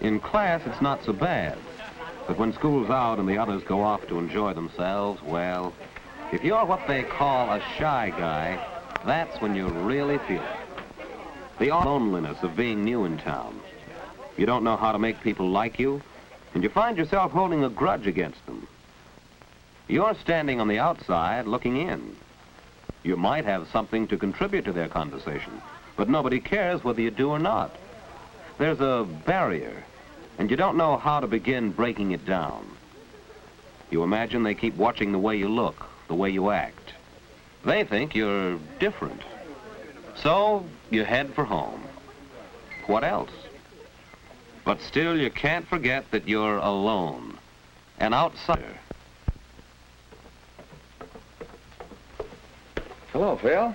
In class, it's not so bad. But when school's out and the others go off to enjoy themselves, well, if you're what they call a shy guy, that's when you really feel it. The loneliness of being new in town. You don't know how to make people like you, and you find yourself holding a grudge against them. You're standing on the outside looking in. You might have something to contribute to their conversation, but nobody cares whether you do or not. There's a barrier, and you don't know how to begin breaking it down. You imagine they keep watching the way you look, the way you act. They think you're different. So you head for home. What else? But still, you can't forget that you're alone, an outsider. Hello, Phil.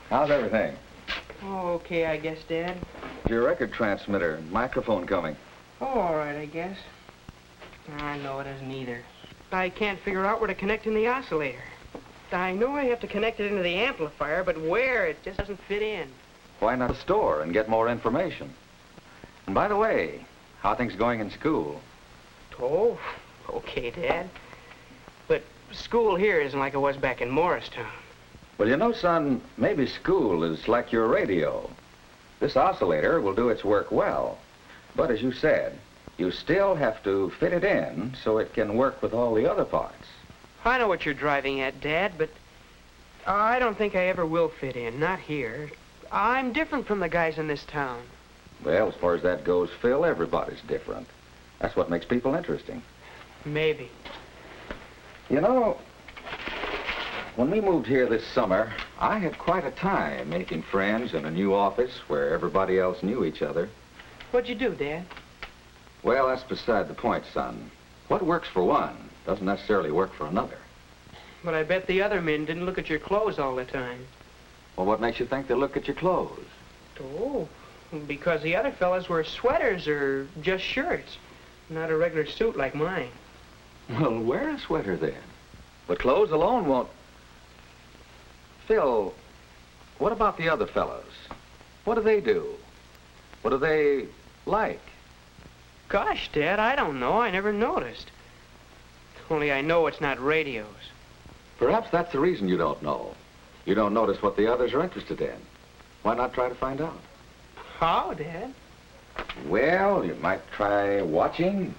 How's everything? Oh, okay, I guess, Dad. Your record transmitter and microphone coming. Oh, all right, I guess. I know it isn't either. I can't figure out where to connect in the oscillator. I know I have to connect it into the amplifier, but where? It just doesn't fit in. Why not a store and get more information? And by the way, how are things going in school? Oh, okay, Dad. But school here isn't like it was back in Morristown. Well, you know, son, maybe school is like your radio. This oscillator will do its work well. But as you said, you still have to fit it in so it can work with all the other parts. I know what you're driving at, Dad, but I don't think I ever will fit in, not here. I'm different from the guys in this town. Well, as far as that goes, Phil, everybody's different. That's what makes people interesting. Maybe. You know, when we moved here this summer, I had quite a time making friends in a new office where everybody else knew each other. What'd you do, Dad? Well, that's beside the point, son. What works for one doesn't necessarily work for another. But I bet the other men didn't look at your clothes all the time. Well, what makes you think they look at your clothes? Oh, because the other fellas wear sweaters or just shirts, not a regular suit like mine. Well, wear a sweater then. But clothes alone won't... Phil, what about the other fellows? What do they do? What do they like? Gosh, Dad, I don't know. I never noticed. Only I know it's not radios. Perhaps that's the reason you don't know. You don't notice what the others are interested in. Why not try to find out? How, Dad? Well, you might try watching,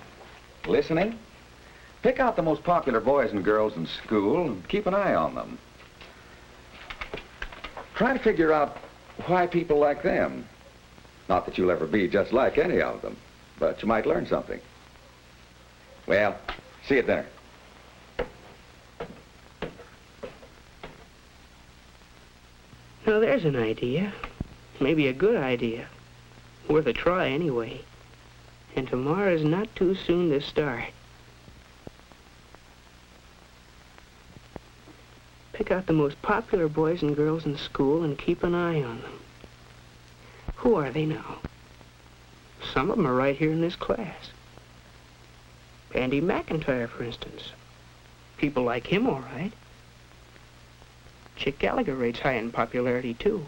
listening. Pick out the most popular boys and girls in school and keep an eye on them. Try to figure out why people like them. Not that you'll ever be just like any of them, but you might learn something. Well, see you at dinner. Now, there's an idea. Maybe a good idea. Worth a try, anyway. And tomorrow's not too soon to start. Pick out the most popular boys and girls in school and keep an eye on them. Who are they now? Some of them are right here in this class. Andy McIntyre, for instance. People like him, all right. Chick Gallagher rates high in popularity, too.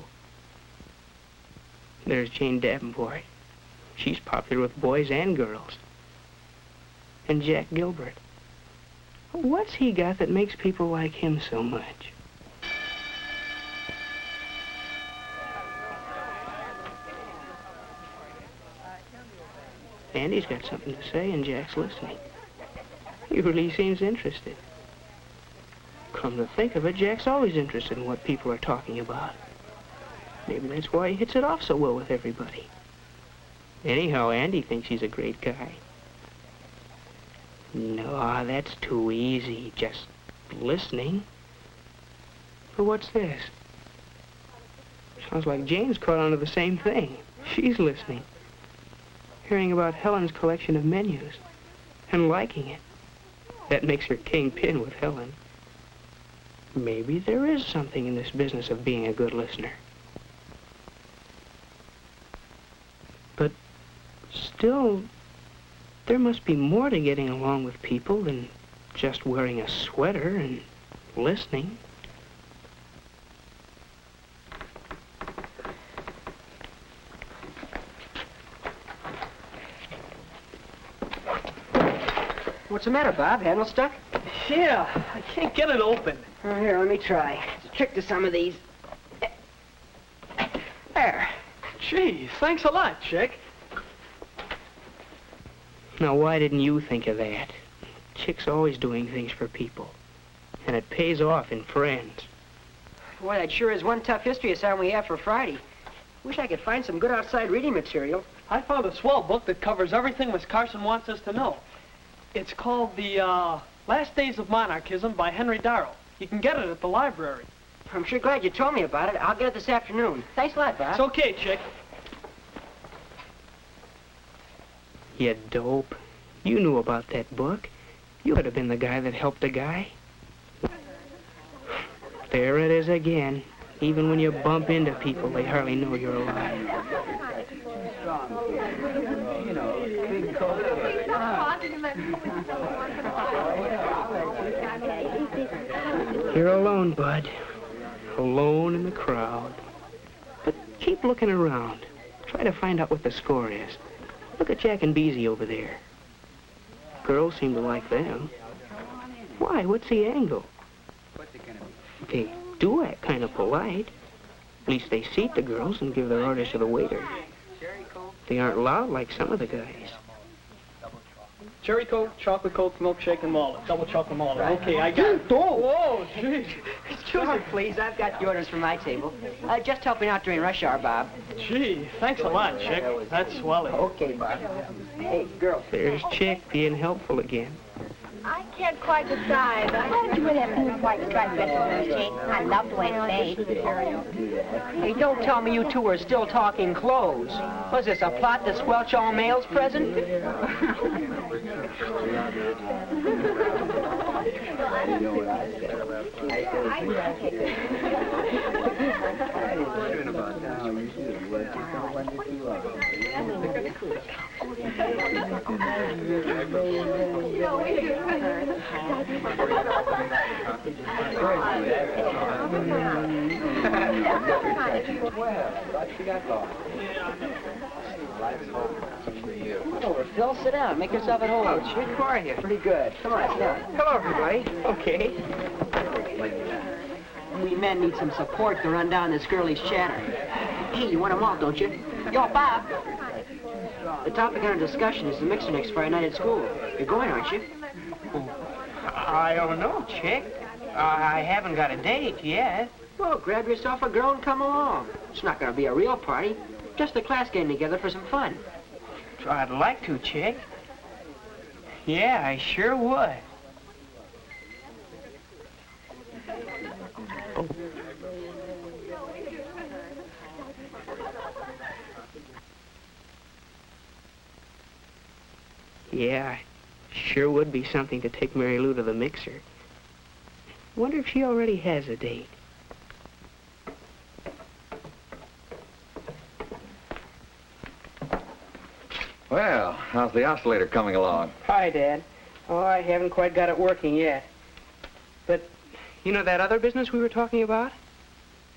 There's Jane Davenport. She's popular with boys and girls. And Jack Gilbert. What's he got that makes people like him so much? Andy's got something to say, and Jack's listening. He really seems interested. Come to think of it, Jack's always interested in what people are talking about. Maybe that's why he hits it off so well with everybody. Anyhow, Andy thinks he's a great guy. No, that's too easy, just listening. But what's this? Sounds like Jane's caught on to the same thing. She's listening. Hearing about Helen's collection of menus and liking it. That makes her kingpin with Helen. Maybe there is something in this business of being a good listener. But still, there must be more to getting along with people than just wearing a sweater and listening. What's the matter, Bob? Handle stuck? Yeah, I can't get it open. Oh, here, let me try. It's a trick to some of these. There. Gee, thanks a lot, Chick. Now, why didn't you think of that? Chick's always doing things for people. And it pays off in friends. Boy, that sure is one tough history assignment we have for Friday. Wish I could find some good outside reading material. I found a swell book that covers everything Miss Carson wants us to know. It's called The Last Days of Monarchism by Henry Darrow. You can get it at the library. I'm sure glad you told me about it. I'll get it this afternoon. Thanks a lot, Bob. It's okay, Chick. You dope. You knew about that book. You could have been the guy that helped a guy. There it is again. Even when you bump into people, they hardly know you're alive. You're alone, Bud. Alone in the crowd. But keep looking around. Try to find out what the score is. Look at Jack and Beezy over there. Girls seem to like them. Why? What's the angle? They do act kind of polite. At least they seat the girls and give their orders to the waiter. They aren't loud like some of the guys. Cherry Coke, chocolate Coke, milkshake, and malted. Double chocolate malted. Okay, I got it. Whoa, jeez. Excuse me, please. I've got the orders for my table. Just helping out during rush hour, Bob. Gee, thanks a lot, Chick. That's swelling. Okay, Bob. Hey, girl. There's Chick being helpful again. I can't quite decide. Why don't you wear that blue and white striped dress with those jeans? I love the way it stays. Hey, don't tell me you two are still talking clothes. Was this a plot to squelch all males present? Come over, Phil. Sit down. Make yourself at home. Oh, Chick, how are you? Pretty good. Come on, sit down. Hello, everybody. Okay. We men need some support to run down this girlie's chatter. Hey, you want them all, don't you? Yo, Bob. The topic under discussion is the mixer next Friday night at school. You're going, aren't you? I don't know, Chick. I haven't got a date yet. Well, grab yourself a girl and come along. It's not going to be a real party. Just the class getting together for some fun. I'd like to, Chick. Yeah, I sure would. Oh. Yeah, sure would be something to take Mary Lou to the mixer. Wonder if she already has a date. Well, how's the oscillator coming along? Hi, Dad. Oh, I haven't quite got it working yet. But, you know that other business we were talking about?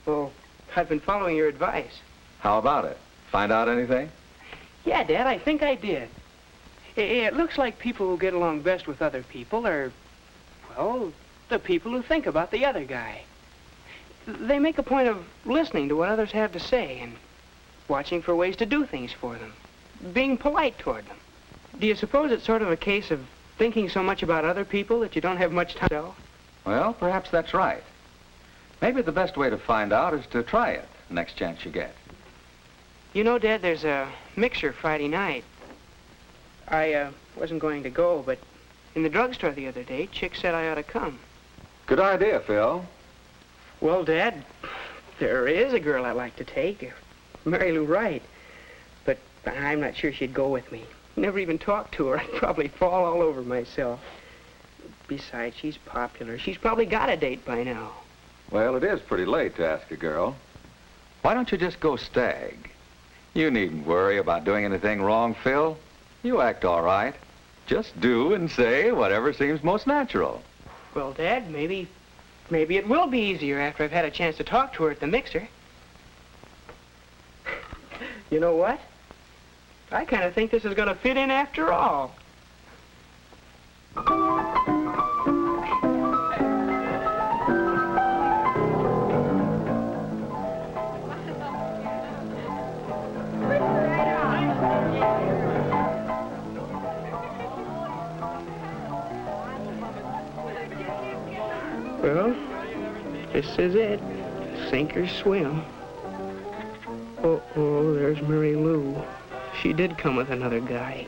Well, I've been following your advice. How about it? Find out anything? Yeah, Dad, I think I did. It looks like people who get along best with other people are, well, the people who think about the other guy. They make a point of listening to what others have to say and watching for ways to do things for them, being polite toward them. Do you suppose it's sort of a case of thinking so much about other people that you don't have much time to yourself? Well, perhaps that's right. Maybe the best way to find out is to try it next chance you get. You know, Dad, there's a mixer Friday night. I wasn't going to go, but in the drugstore the other day, Chick said I ought to come. Good idea, Phil. Well, Dad, there is a girl I'd like to take, Mary Lou Wright. But I'm not sure she'd go with me. Never even talked to her. I'd probably fall all over myself. Besides, she's popular. She's probably got a date by now. Well, it is pretty late to ask a girl. Why don't you just go stag? You needn't worry about doing anything wrong, Phil. You act all right. Just do and say whatever seems most natural. Well, Dad, maybe it will be easier after I've had a chance to talk to her at the mixer. You know what? I kind of think this is going to fit in after all. Well, this is it. Sink or swim. Oh, there's Mary Lou. She did come with another guy.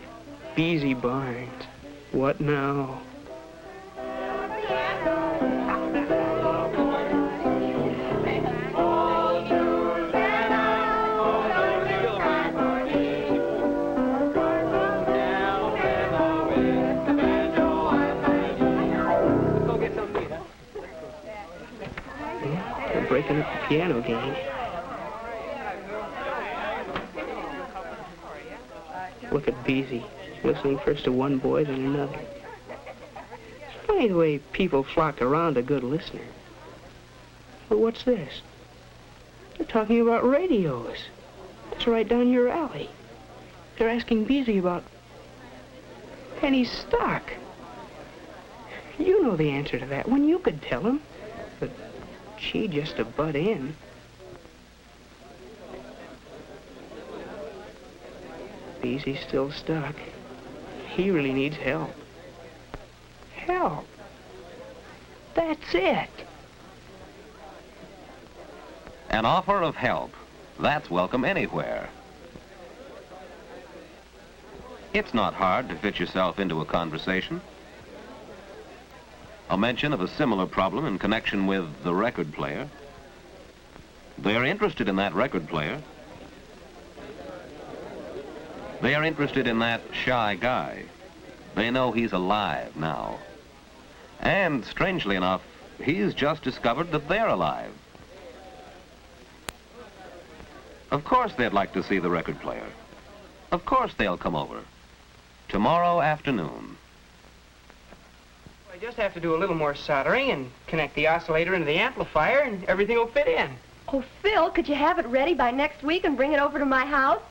Beezy Barnes. What now? They're breaking up the piano game. Look at Beezy, listening first to one boy, then another. It's funny the way people flock around a good listener. But what's this? They're talking about radios. It's right down your alley. They're asking Beezy about penny stock. You know the answer to that one. You could tell him. But she just to butt in. Beezy's still stuck. He really needs help. Help. That's it. An offer of help. That's welcome anywhere. It's not hard to fit yourself into a conversation. A mention of a similar problem in connection with the record player. They're interested in that record player. They are interested in that shy guy. They know he's alive now. And, strangely enough, he's just discovered that they're alive. Of course they'd like to see the record player. Of course they'll come over. Tomorrow afternoon. I just have to do a little more soldering and connect the oscillator into the amplifier, and everything will fit in. Oh, Phil, could you have it ready by next week and bring it over to my house?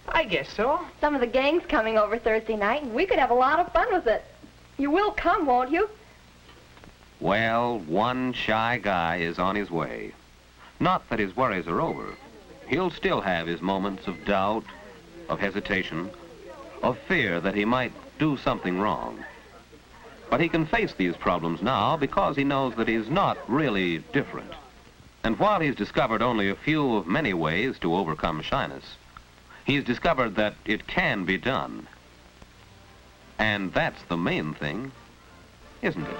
I guess so. Some of the gang's coming over Thursday night, and we could have a lot of fun with it. You will come, won't you? Well, one shy guy is on his way. Not that his worries are over. He'll still have his moments of doubt, of hesitation, of fear that he might do something wrong. But he can face these problems now because he knows that he's not really different. And while he's discovered only a few of many ways to overcome shyness, he's discovered that it can be done. And that's the main thing, isn't it?